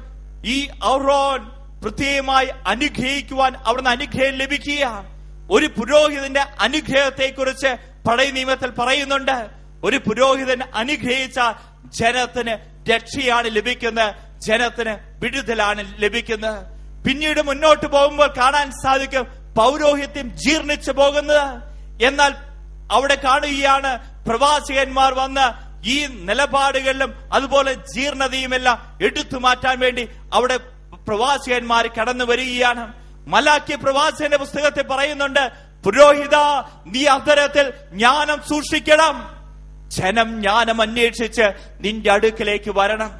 ഈ അഹ്റോൻ പ്രത്യേകമായി അനുഗ്രഹിക്കുവാൻ അവിടുന്ന് അനുഗ്രഹം ലഭിക്കുക. ഒരു പുരോഹിതന്റെ അനുഗ്രഹത്തെ കുറിച്ച് പഴയ നിയമത്തിൽ പറയുന്നുണ്ട്. ഒരു പുരോഹിതൻ അനുഗ്രഹിച്ച ജനത്തിന് രക്ഷയാണ് ലഭിക്കുന്നത്, ജനത്തിന് വിടുതലാണ് ലഭിക്കുന്നത്. പിന്നീട് മുന്നോട്ട് പോകുമ്പോൾ കാണാൻ സാധിക്കും പൗരോഹിത്യം ജീർണിച്ചു പോകുന്നത്. എന്നാൽ അവിടെ കാണുകയാണ് പ്രവാചകന്മാർ വന്ന് ഈ നിലപാടുകളിലും അതുപോലെ ജീർണതയുമെല്ലാം എടുത്തു മാറ്റാൻ വേണ്ടി അവിടെ പ്രവാചകന്മാർ കടന്നു വരികയാണ്. മലാക്കി പ്രവാചകന്റെ പുസ്തകത്തിൽ പറയുന്നുണ്ട്, പുരോഹിത നീ അധരത്തിൽ ജ്ഞാനം സൂക്ഷിക്കണം, ജനം ജ്ഞാനം അന്വേഷിച്ച് നിന്റെ അടുക്കിലേക്ക് വരണം.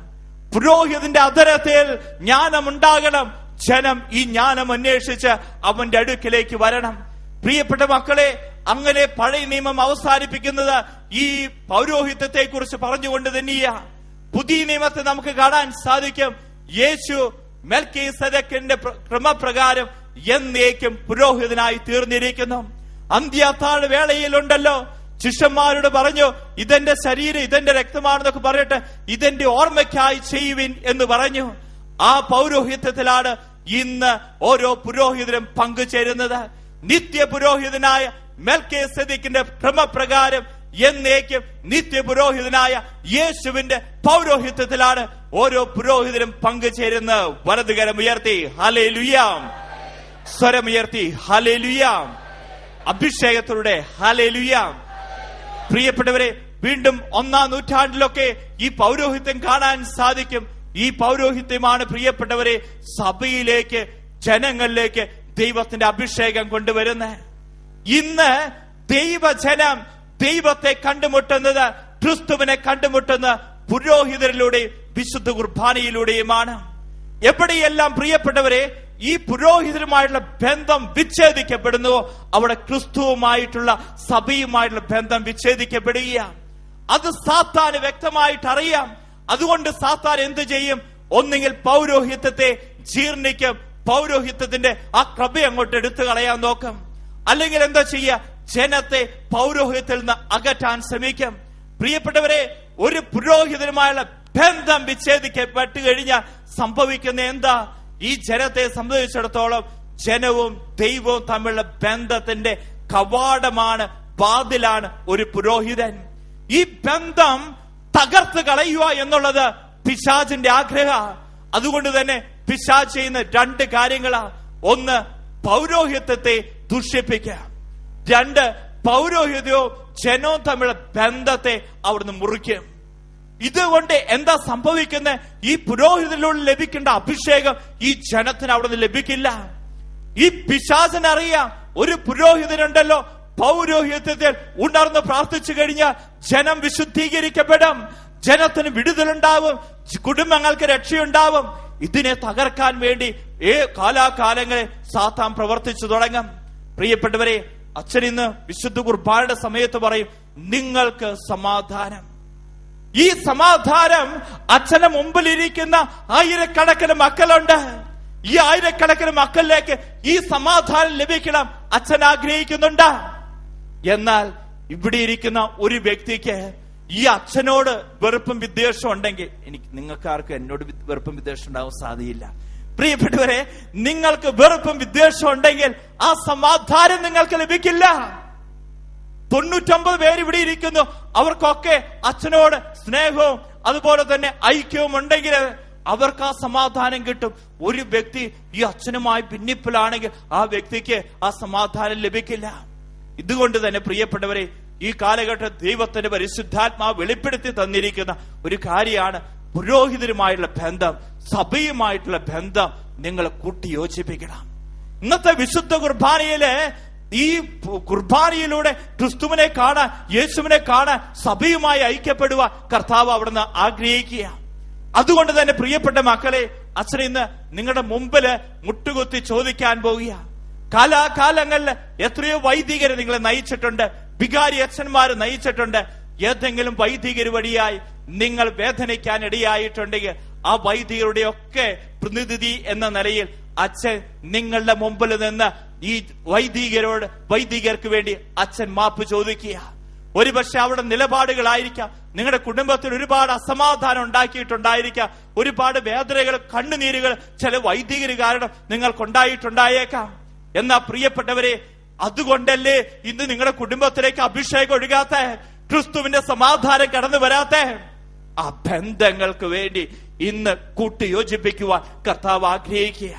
പുരോഹിതന്റെ അധരത്തിൽ ജ്ഞാനം ഉണ്ടാകണം, ജനം ഈ ജ്ഞാനം അന്വേഷിച്ച് അവന്റെ അടുക്കിലേക്ക് വരണം. പ്രിയപ്പെട്ട മക്കളെ, അങ്ങനെ പഴയ നിയമം അവസാനിപ്പിക്കുന്നത് ഈ പൗരോഹിത്യത്തെ കുറിച്ച് പറഞ്ഞുകൊണ്ട് തന്നെയാണ്. പുതിയ നിയമത്തെ നമുക്ക് കാണാൻ സാധിക്കും, യേശു മെൽക്കീസേദെക്കിന്റെ ക്രമപ്രകാരം എന്നേക്കും പുരോഹിതനായി തീർന്നിരിക്കുന്നു. അന്ത്യത്താഴ വേളയിലുണ്ടല്ലോ ശിഷ്യന്മാരോട് പറഞ്ഞു, ഇതെന്റെ ശരീരം ഇതെന്റെ രക്തമാണെന്നൊക്കെ പറഞ്ഞിട്ട് ഇതെന്റെ ഓർമ്മയ്ക്കായി ചെയ്യുവിൻ എന്ന് പറഞ്ഞു. ആ പൗരോഹിത്യത്തിലാണ് ഇന്ന് ഓരോ പുരോഹിതരും പങ്കുചേരുന്നത്. നിത്യ പുരോഹിതനായ മെൽക്കീസേദെക്കിന്റെ ക്രമപ്രകാരം എന്നേക്കും നിത്യപുരോഹിതനായ യേശുവിന്റെ പൗരോഹിത്യത്തിലാണ് ഓരോ പുരോഹിതരും പങ്കുചേരുന്നത്. വലതുകരം ഉയർത്തി ഹല്ലേലൂയ, സ്വരമുയർത്തി ഹല്ലേലൂയ, അഭിഷേകത്തിലൂടെ ഹല്ലേലൂയ. പ്രിയപ്പെട്ടവരെ, വീണ്ടും 1-ാം നൂറ്റാണ്ടിലൊക്കെ ഈ പൗരോഹിത്യം കാണാൻ സാധിക്കും. ഈ പൗരോഹിത്യമാണ് പ്രിയപ്പെട്ടവരെ സഭയിലേക്ക് ജനങ്ങളിലേക്ക് ദൈവത്തിന്റെ അഭിഷേകം കൊണ്ടുവരുന്നത്. ഇന്ന് ദൈവജനം ദൈവത്തെ കണ്ടുമുട്ടുന്നത്, ക്രിസ്തുവിനെ കണ്ടുമുട്ടുന്ന പുരോഹിതരിലൂടെയും വിശുദ്ധ കുർബാനയിലൂടെയുമാണ്. എവിടെയെല്ലാം പ്രിയപ്പെട്ടവരെ ഈ പുരോഹിതരുമായിട്ടുള്ള ബന്ധം വിച്ഛേദിക്കപ്പെടുന്നുവോ അവിടെ ക്രിസ്തുവുമായിട്ടുള്ള സഭയുമായിട്ടുള്ള ബന്ധം വിച്ഛേദിക്കപ്പെടുകയാണ്. അത് സാത്താന് വ്യക്തമായിട്ട് അറിയാം. അതുകൊണ്ട് സാത്താൻ എന്ത് ചെയ്യും? ഒന്നുകിൽ പൗരോഹിത്യത്തെ ജീർണിക്കും, പൗരോഹിത്യത്തിന്റെ ആ കൃപ അങ്ങോട്ട് എടുത്തു കളയാൻ നോക്കും. അല്ലെങ്കിൽ എന്താ ചെയ്യുക? ജനത്തെ പൗരോഹിത്യത്തിൽ നിന്ന് അകറ്റാൻ ശ്രമിക്കും. പ്രിയപ്പെട്ടവരെ, ഒരു പുരോഹിതനുമായുള്ള ബന്ധം വിച്ഛേദിക്കപ്പെട്ടു കഴിഞ്ഞാൽ സംഭവിക്കുന്ന എന്താ? ഈ ജനത്തെ സംബന്ധിച്ചിടത്തോളം ജനവും ദൈവവും തമ്മിലുള്ള ബന്ധത്തിന്റെ കവാടമാണ്, വാതിലാണ് ഒരു പുരോഹിതൻ. ഈ ബന്ധം തകർത്ത് കളയുക എന്നുള്ളത് പിശാചിന്റെ ആഗ്രഹം. അതുകൊണ്ട് തന്നെ പിശാച് ചെയ്യുന്ന രണ്ട് കാര്യങ്ങളാ. ഒന്ന്, പൗരോഹിത്യത്തെ ദുഷിപ്പിക്കുക. രണ്ട്, പൗരോഹിത്യവും ജനവും തമ്മിലുള്ള ബന്ധത്തെ അവിടുന്ന് മുറിക്കും. ഇതുകൊണ്ട് എന്താ സംഭവിക്കുന്നത്? ഈ പുരോഹിതനിലൂടെ ലഭിക്കേണ്ട അഭിഷേകം ഈ ജനത്തിന് അവിടുന്ന് ലഭിക്കില്ല. ഈ പിശാചിനറിയാം, ഒരു പുരോഹിതനുണ്ടല്ലോ പൗരോഹിത്യത്തിൽ ഉണർന്ന് പ്രാർത്ഥിച്ചു കഴിഞ്ഞാൽ ജനം വിശുദ്ധീകരിക്കപ്പെടും, ജനത്തിന് വിടുതലുണ്ടാവും, കുടുംബങ്ങൾക്ക് രക്ഷയുണ്ടാവും. ഇതിനെ തകർക്കാൻ വേണ്ടി കാലാകാലങ്ങളിൽ സാത്താൻ പ്രവർത്തിച്ചു തുടങ്ങും. പ്രിയപ്പെട്ടവരെ, അച്ഛൻ ഇന്ന് വിശുദ്ധ കുർബാനയുടെ സമയത്ത് പറയും, നിങ്ങൾക്ക് സമാധാനം. ഈ സമാധാനം അച്ഛന്റെ മുമ്പിലിരിക്കുന്ന ആയിരക്കണക്കിന് മക്കളുണ്ട്. ഈ ആയിരക്കണക്കിന് മക്കളിലേക്ക് ഈ സമാധാനം ലഭിക്കണം അച്ഛൻ ആഗ്രഹിക്കുന്നുണ്ട്. എന്നാൽ ഇവിടെ ഇരിക്കുന്ന ഒരു വ്യക്തിക്ക് ഈ അച്ഛനോട് വെറുപ്പും വിദ്വേഷവും ഉണ്ടെങ്കിൽ, നിങ്ങൾക്ക് ആർക്കും എന്നോട് വെറുപ്പും വിദ്വേഷം ഉണ്ടാവാൻ സാധ്യതയില്ല. പ്രിയപ്പെട്ടവരെ, നിങ്ങൾക്ക് വെറുപ്പും വിദ്വേഷവും ഉണ്ടെങ്കിൽ ആ സമാധാനം നിങ്ങൾക്ക് ലഭിക്കില്ല. 99 പേര് ഇവിടെ ഇരിക്കുന്നു, അവർക്കൊക്കെ അച്ഛനോട് സ്നേഹവും അതുപോലെ തന്നെ ഐക്യവും ഉണ്ടെങ്കിൽ അവർക്ക് ആ സമാധാനം കിട്ടും. ഒരു വ്യക്തി ഈ അച്ഛനുമായി ഭിന്നിപ്പിലാണെങ്കിൽ ആ വ്യക്തിക്ക് ആ സമാധാനം ലഭിക്കില്ല. ഇതുകൊണ്ട് തന്നെ പ്രിയപ്പെട്ടവരെ, ഈ കാലഘട്ടം ദൈവത്തിന്റെ പരിശുദ്ധാത്മാവ് വെളിപ്പെടുത്തി തന്നിരിക്കുന്ന ഒരു കാര്യമാണ് പുരോഹിതരുമായുള്ള ബന്ധം, സഭയുമായിട്ടുള്ള ബന്ധം നിങ്ങൾ കൂട്ടിയോജിപ്പിക്കണം. ഇന്നത്തെ വിശുദ്ധ കുർബാനയില് ഈ കുർബാനയിലൂടെ ക്രിസ്തുവിനെ കാണാൻ, യേശുവിനെ കാണാൻ, സഭയുമായി ഐക്യപ്പെടുക കർത്താവ് അവിടുന്ന് ആഗ്രഹിക്കുക. അതുകൊണ്ട് തന്നെ പ്രിയപ്പെട്ട മക്കളെ, അച്ഛൻ ഇന്ന് നിങ്ങളുടെ മുമ്പില് മുട്ടുകുത്തി ചോദിക്കാൻ പോവുക. കാലാകാലങ്ങളിൽ എത്രയോ വൈദികരെ നിങ്ങളെ നയിച്ചിട്ടുണ്ട്, വികാരി അച്ഛന്മാര് നയിച്ചിട്ടുണ്ട്. ഏതെങ്കിലും വൈദികർ വഴിയായി നിങ്ങൾ വേദനിക്കാൻ ഇടയായിട്ടുണ്ടെങ്കിൽ ആ വൈദികരുടെ ഒക്കെ പ്രതിനിധി എന്ന നിലയിൽ അച്ഛൻ നിങ്ങളുടെ മുമ്പിൽ നിന്ന് ഈ വൈദികർക്ക് വേണ്ടി അച്ഛൻ മാപ്പ് ചോദിക്കുക. ഒരുപക്ഷെ അവിടെ നിലപാടുകളായിരിക്കാം, നിങ്ങളുടെ കുടുംബത്തിൽ ഒരുപാട് അസമാധാനം ഉണ്ടാക്കിയിട്ടുണ്ടായിരിക്കാം, ഒരുപാട് വേദനകൾ, കണ്ണുനീരുകൾ ചില വൈദികർ കാരണം നിങ്ങൾക്കുണ്ടായിട്ടുണ്ടായേക്കാം. എന്നാ പ്രിയപ്പെട്ടവരെ, അതുകൊണ്ടല്ലേ ഇന്ന് നിങ്ങളുടെ കുടുംബത്തിലേക്ക് അഭിഷേകം ഒഴുകാത്ത, ക്രിസ്തുവിന്റെ സമാധാനം കടന്നു വരാത്ത? ആ ബന്ധങ്ങൾക്ക് വേണ്ടി ഇന്ന് കൂട്ടിയോജിപ്പിക്കുവാൻ കർത്താവ് ആഗ്രഹിക്കുക.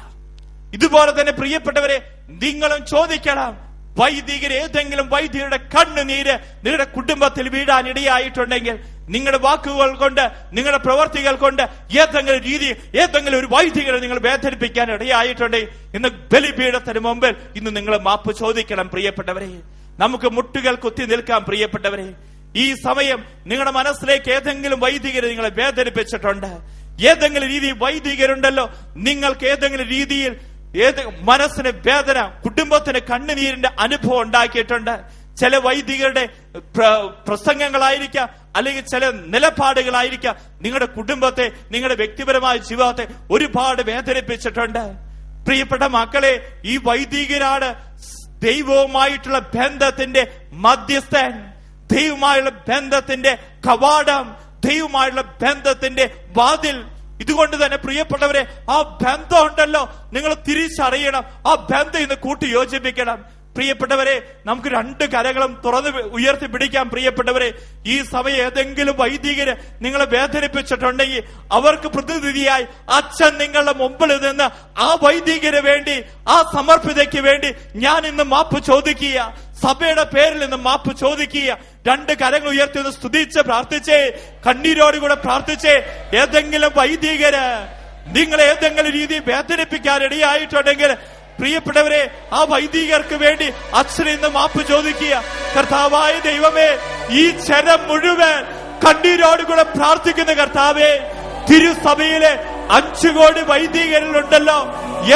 ഇതുപോലെ തന്നെ പ്രിയപ്പെട്ടവരെ, നിങ്ങളും ചോദിക്കണം, വൈദികർ ഏതെങ്കിലും വൈദികരുടെ കണ്ണുനീര് നിങ്ങളുടെ കുടുംബത്തിൽ വീഴാൻ ഇടയായിട്ടുണ്ടെങ്കിൽ, നിങ്ങളുടെ വാക്കുകൾ കൊണ്ട്, നിങ്ങളുടെ പ്രവർത്തികൾ കൊണ്ട് ഏതെങ്കിലും രീതി, ഏതെങ്കിലും ഒരു വൈദികരെ നിങ്ങൾ വേദനിപ്പിക്കാൻ ഇടയായിട്ടുണ്ടെങ്കിൽ ഇന്ന് ബലിപീഠത്തിന് മുമ്പിൽ ഇന്ന് നിങ്ങൾ മാപ്പ് ചോദിക്കണം. പ്രിയപ്പെട്ടവരെ, നമുക്ക് മുട്ടുകൾ കുത്തി നിൽക്കാം. പ്രിയപ്പെട്ടവരെ, ഈ സമയം നിങ്ങളുടെ മനസ്സിലേക്ക് ഏതെങ്കിലും വൈദികരെ നിങ്ങളെ വേദനിപ്പിച്ചിട്ടുണ്ട്, ഏതെങ്കിലും രീതിയിൽ വൈദികരുണ്ടല്ലോ നിങ്ങൾക്ക് ഏതെങ്കിലും രീതിയിൽ മനസ്സിന് വേദന, കുടുംബത്തിന് കണ്ണുനീരിന്റെ അനുഭവം ഉണ്ടാക്കിയിട്ടുണ്ട്. ചില വൈദികരുടെ പ്രസംഗങ്ങളായിരിക്കാം, അല്ലെങ്കിൽ ചില നിലപാടുകളായിരിക്കാം നിങ്ങളുടെ കുടുംബത്തെ, നിങ്ങളുടെ വ്യക്തിപരമായ ജീവിതത്തെ ഒരുപാട് വേദനിപ്പിച്ചിട്ടുണ്ട്. പ്രിയപ്പെട്ട മക്കളെ, ഈ വൈദികരാണ് ദൈവവുമായിട്ടുള്ള ബന്ധത്തിന്റെ മധ്യസ്ഥൻ, ദൈവമായുള്ള ബന്ധത്തിന്റെ കവാടം, ദൈവമായുള്ള ബന്ധത്തിന്റെ വാതിൽ. ഇതുകൊണ്ട് തന്നെ പ്രിയപ്പെട്ടവരെ, ആ ബന്ധം ഉണ്ടല്ലോ നിങ്ങൾ തിരിച്ചറിയണം. ആ ബന്ധം ഇന്ന് കൂട്ടി യോജിപ്പിക്കണം. പ്രിയപ്പെട്ടവരെ, നമുക്ക് രണ്ട് കരങ്ങളും തുറന്ന് ഉയർത്തി പിടിക്കാം. പ്രിയപ്പെട്ടവരെ, ഈ സമയം ഏതെങ്കിലും വൈദികര് നിങ്ങളെ വേദനിപ്പിച്ചിട്ടുണ്ടെങ്കിൽ അവർക്ക് പ്രതിനിധിയായി അച്ഛൻ നിങ്ങളുടെ മുമ്പിൽ നിന്ന് ആ വൈദികന് വേണ്ടി, ആ സമർപ്പിതയ്ക്ക് വേണ്ടി ഞാൻ ഇന്ന് മാപ്പ് ചോദിക്കുക. സഭയുടെ പേരിൽ നിന്ന് മാപ്പ് ചോദിക്കുക. രണ്ട് കരങ്ങൾ ഉയർത്തി ഒന്ന് സ്തുതിച്ച് പ്രാർത്ഥിച്ചേ, കണ്ണീരോടുകൂടെ പ്രാർത്ഥിച്ചേ. ഏതെങ്കിലും വൈദികര് നിങ്ങളെ ഏതെങ്കിലും രീതിയിൽ വേദനിപ്പിക്കാൻ ഇടയായിട്ടുണ്ടെങ്കിൽ പ്രിയപ്പെട്ടവരെ, ആ വൈദികർക്ക് വേണ്ടി അച്ഛൻ ഇന്ന് മാപ്പ് ചോദിക്കുക. കർത്താവായ ദൈവമേ, ഈ ജനം മുഴുവൻ കണ്ണീരോടുകൂടെ പ്രാർത്ഥിക്കുന്ന കർത്താവേ, തിരുസഭയിലെ 5 കോടി വൈദികരിലുണ്ടല്ലോ,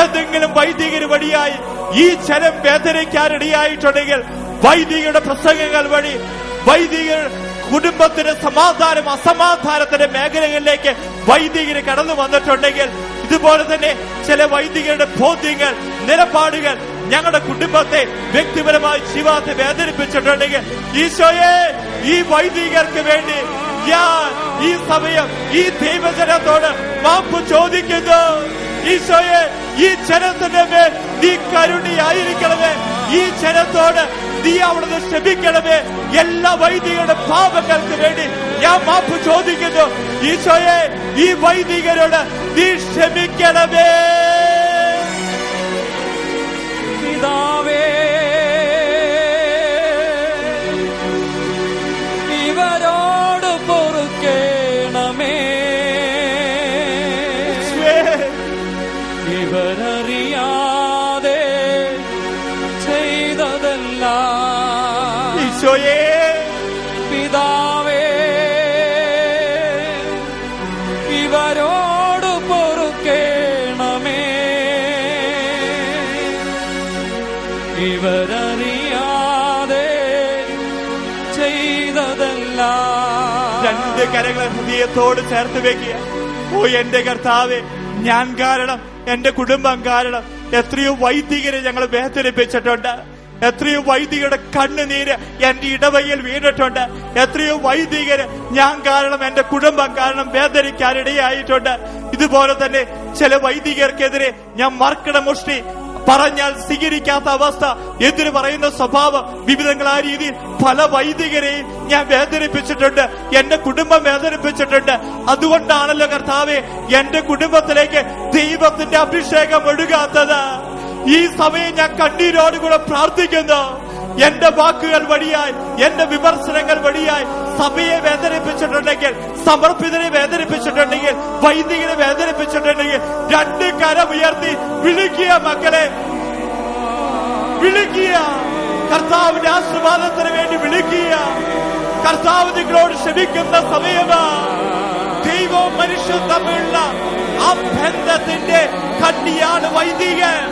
ഏതെങ്കിലും വൈദികർ വഴിയായി ഈ ജനം വേദനയ്ക്കാനിടയായിട്ടുണ്ടെങ്കിൽ വൈദികരുടെ പ്രസംഗങ്ങൾ വഴി വൈദികർ കുടുംബത്തിന്റെ സമാധാനം അസമാധാനത്തിന്റെ മേഖലകളിലേക്ക് വൈദികര് കടന്നു വന്നിട്ടുണ്ടെങ്കിൽ, ഇതുപോലെ തന്നെ ചില വൈദികരുടെ ബോധ്യങ്ങൾ നിലപാടുകൾ ഞങ്ങളുടെ കുടുംബത്തെ വ്യക്തിപരമായി ജീവിതത്തെ വേദനിപ്പിച്ചിട്ടുണ്ടെങ്കിൽ, ഈശോയെ ഈ വൈദികർക്ക് വേണ്ടി ഞാൻ ഈ സമയം ഈ ദൈവജനത്തോട് മാപ്പ് ചോദിക്കുന്നു. ഈശോയെ ഈ ജനത്തിന്റെ മേൽ നീ കരുണയായിരിക്കണമേ. ഈ ജനത്തോട് നീ അവിടുന്ന് ക്ഷമിക്കണമേ. എല്ലാ വൈദികരുടെ പാപങ്ങൾക്ക് വേണ്ടി ഞാൻ മാപ്പ് ചോദിക്കുന്നു. ഈശോയെ ഈ വൈദികരോട് നീ ക്ഷമിക്കണമേ. പിതാവേ, ഇവരോട് പൊറുക്കേണമേ. ഇവരറിയാതെ ചെയ്തതല്ല. ഈശോയെ പിതാവേ, ഇവരോട് പൊറുക്കേണമേ. ഇവരറിയാതെ ചെയ്തതല്ല. 2 കരങ്ങളെ ഹൃദയത്തോട് ചേർത്ത് വെക്കുക. ഓ എന്റെ കർത്താവേ, ഞാൻ കാരണം, എന്റെ കുടുംബം കാരണം എത്രയോ വൈദികരെ ഞങ്ങൾ വേദനിപ്പിച്ചിട്ടുണ്ട്. എത്രയോ വൈദികരുടെ കണ്ണുനീര് എന്റെ ഇടവയിൽ വീണിട്ടുണ്ട്. എത്രയോ വൈദികര് ഞാൻ കാരണം, എന്റെ കുടുംബം കാരണം വേദനിക്കാനിടയായിട്ടുണ്ട്. ഇതുപോലെ തന്നെ ചില വൈദികർക്കെതിരെ ഞാൻ മർക്കട മുഷ്ടി പറഞ്ഞാൽ സ്വീകരിക്കാത്ത അവസ്ഥ, എതിര് പറയുന്ന സ്വഭാവം, വിവിധങ്ങളായ രീതിയിൽ പല വൈദികരെയും ഞാൻ വേദനിപ്പിച്ചിട്ടുണ്ട്. എന്റെ കുടുംബം വേദനിപ്പിച്ചിട്ടുണ്ട്. അതുകൊണ്ടാണല്ലോ കർത്താവെ എന്റെ കുടുംബത്തിലേക്ക് ദൈവത്തിന്റെ അഭിഷേകം ഒഴുകാത്തത്. ഈ സമയം ഞാൻ കണ്ണീരോടുകൂടെ പ്രാർത്ഥിക്കുന്നു. എന്റെ വാക്കുകൾ വഴിയായി, എന്റെ വിമർശനങ്ങൾ വഴിയായി സഭയെ വേദനിപ്പിച്ചിട്ടുണ്ടെങ്കിൽ, സമർപ്പിതരെ വേദനിപ്പിച്ചിട്ടുണ്ടെങ്കിൽ, വൈദികരെ വേദനിപ്പിച്ചിട്ടുണ്ടെങ്കിൽ 2 കരം ഉയർത്തി വിളിക്കുക മക്കളെ, വിളിക്കുക. കർത്താവിന്റെ ആശീർവാദത്തിന് വേണ്ടി വിളിക്കുക. കർത്താവ് നിങ്ങളോട് ക്ഷമിക്കുന്ന സമയമാ. ദൈവവും മനുഷ്യനും തമ്മിലുള്ള ആ ബന്ധത്തിന്റെ കണ്ണിയാണ് വൈദികൻ.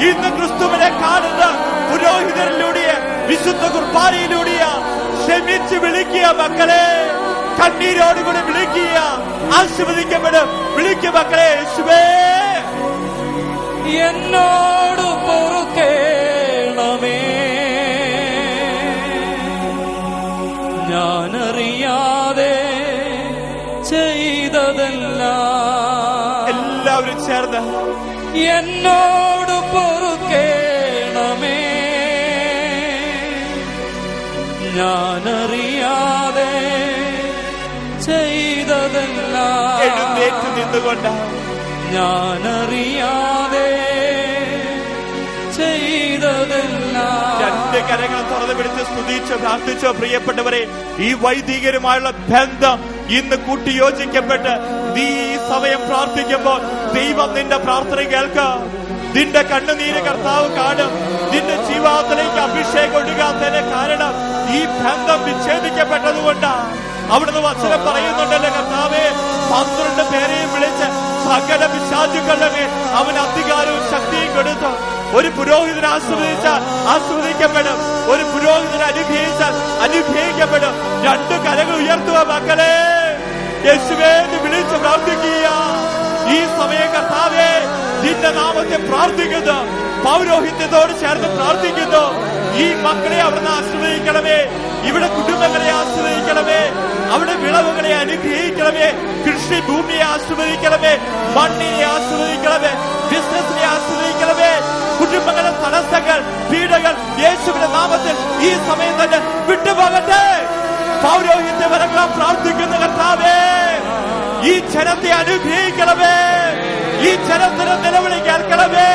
ഇന്ന് ക്രിസ്തുവിനെ കാണുന്ന പുരോഹിതരിലൂടെ, വിശുദ്ധ കുർബാനയിലൂടെ ക്ഷമിച്ച് വിളിക്കുക മക്കളെ. കണ്ണീരോടുകൂടി വിളിക്കുക. ആശീർവദിക്കപ്പെടും. വിളിക്കുക മക്കളെ. യേശുവേ എന്നോട് പൊറുക്കേണമേ. ഞാനറിയാതെ ചെയ്തതല്ല. എല്ലാവരും ചേർന്ന് എന്നോട് പൊറുക്കേണമേ. ഞാനറിയാതെ ചെയ്തതല്ല. എഴുന്നേറ്റ് നിന്നുകൊണ്ട് ഞാനറിയാതെ ചെയ്തതല്ല. 2 കരങ്ങൾ തുറന്നു പിടിച്ച് സ്തുതിച്ചോ പ്രാർത്ഥിച്ചോ പ്രിയപ്പെട്ടവരെ. ഈ വൈദികരുമായുള്ള ബന്ധം ഇന്ന് കൂട്ടിയോജിക്കപ്പെട്ട് നീ ഈ സമയം പ്രാർത്ഥിക്കുമ്പോൾ ദൈവം നിന്റെ പ്രാർത്ഥന കേൾക്കാം. നിന്റെ കണ്ണുനീര് കർത്താവ് കാണും. നിന്റെ ജീവിതത്തിലേക്ക് അഭിഷേകം ഒഴുകാത്തതിന് കാരണം ഈ ബന്ധം വിച്ഛേദിക്കപ്പെട്ടതുകൊണ്ടാണ്. അവിടുന്ന് വചനം പറയുന്നുണ്ടല്ലോ കർത്താവേ, 12 പേരെയും വിളിച്ച് സകല പിശാചുക്കളുടെ മേൽ അവൻ അധികാരവും ശക്തിയും കൊടുത്തു. ഒരു പുരോഹിതനെ ആസ്വദിച്ചാൽ ആസ്വദിക്കപ്പെടും. ഒരു പുരോഹിതനെ അനുഗ്രഹിച്ചാൽ അനുഗ്രഹിക്കപ്പെടും. 2 കരങ്ങൾ ഉയർത്തുക മക്കളെ. യേശുവേ എന്ന് വിളിച്ച് പ്രാർത്ഥിക്കുക. ഈ സമയം കർത്താവേ നിന്റെ നാമത്തെ പ്രാർത്ഥിക്കുന്നു. പൗരോഹിത്യത്തോട് ചേർന്ന് പ്രാർത്ഥിക്കുന്നു. ഈ മക്കളെ അവിടുന്ന് ആശ്രയിക്കണമേ. ഇവിടെ കുടുംബങ്ങളെ ആശ്രയിക്കണമേ. അവിടെ വിളവുകളെ അനുഗ്രഹിക്കണമേ. കൃഷി ഭൂമിയെ ആശ്രയിക്കണമേ. മണ്ണിനെ ആശ്രയിക്കണമേ. ബിസിനസിനെ ആശ്രയിക്കണമേ. കുടുംബങ്ങളെ തടസ്സങ്ങൾ, പീഡകൾ യേശുവിന്റെ നാമത്തിൽ ഈ സമയം തന്നെ വിട്ടുപോകട്ടെ. പൗരോഹിത്യപരങ്ങളെ പ്രാർത്ഥിക്കുന്ന കർത്താവേ, ഈ ജനത്തെ അനുഗ്രഹിക്കണമേ. ഈ ജനത്തിന് നിലവിളി കേൾക്കണമേ.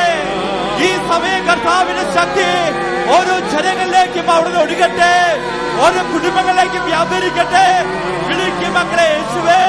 ഈ സമയം കർത്താവിന്റെ ശക്തി ഓരോ ജനങ്ങളിലേക്കും അവിടുന്ന് ഒഴുകട്ടെ. ഓരോ കുടുംബങ്ങളിലേക്കും വ്യാപരിക്കട്ടെ. വിളിക്കും മക്കളെ യേശുവേ.